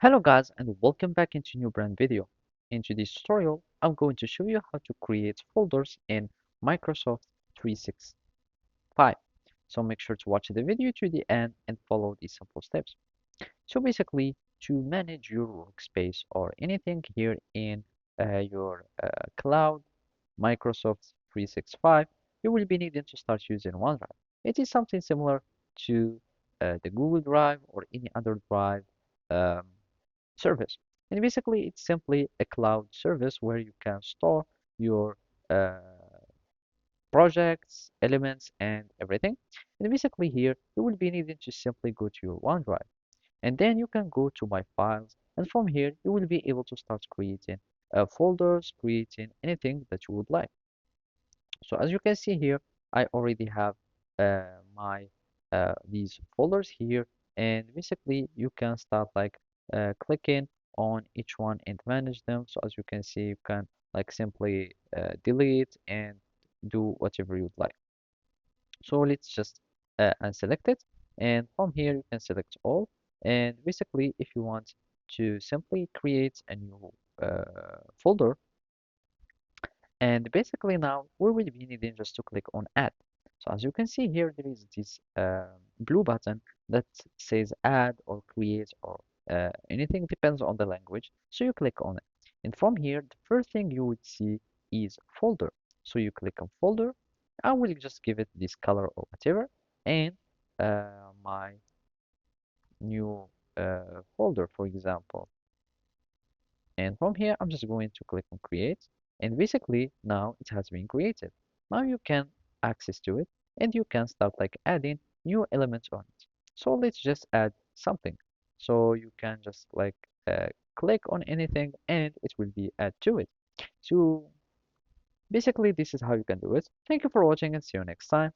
Hello guys and welcome back into new brand video. In today's tutorial, I'm going to show you how to create folders in Microsoft 365. So make sure to watch the video to the end and follow these simple steps. So basically, to manage your workspace or anything here in your cloud, Microsoft 365, you will be needing to start using OneDrive. It is something similar to the Google Drive or any other drive um, service. And basically, it's simply a cloud service where you can store your uh, projects, elements, and everything. And basically here, you will be needing to simply go to your OneDrive. And then you can go to My Files. And from here, you will be able to start creating folders, creating anything that you would like. So as you can see here, I already have my these folders here, and basically you can start like clicking on each one and manage them. So as you can see, you can like simply delete and do whatever you'd like. So let's just unselect it, and from here you can select all. And basically, if you want to simply create a new folder, and basically now we will be needing just to click on add. So as you can see here, there is this blue button that says add or create or anything depends on the language. So you click on it. And from here, the first thing you would see is folder. So you click on folder. I will just give it this color or whatever and my new folder, for example. And from here, I'm just going to click on create. And basically now it has been created. Now you can access to it and you can start like adding new elements on it. So let's just add something. So you can just like click on anything and it will be add to it. So basically this is how you can do it. Thank you for watching and see you next time.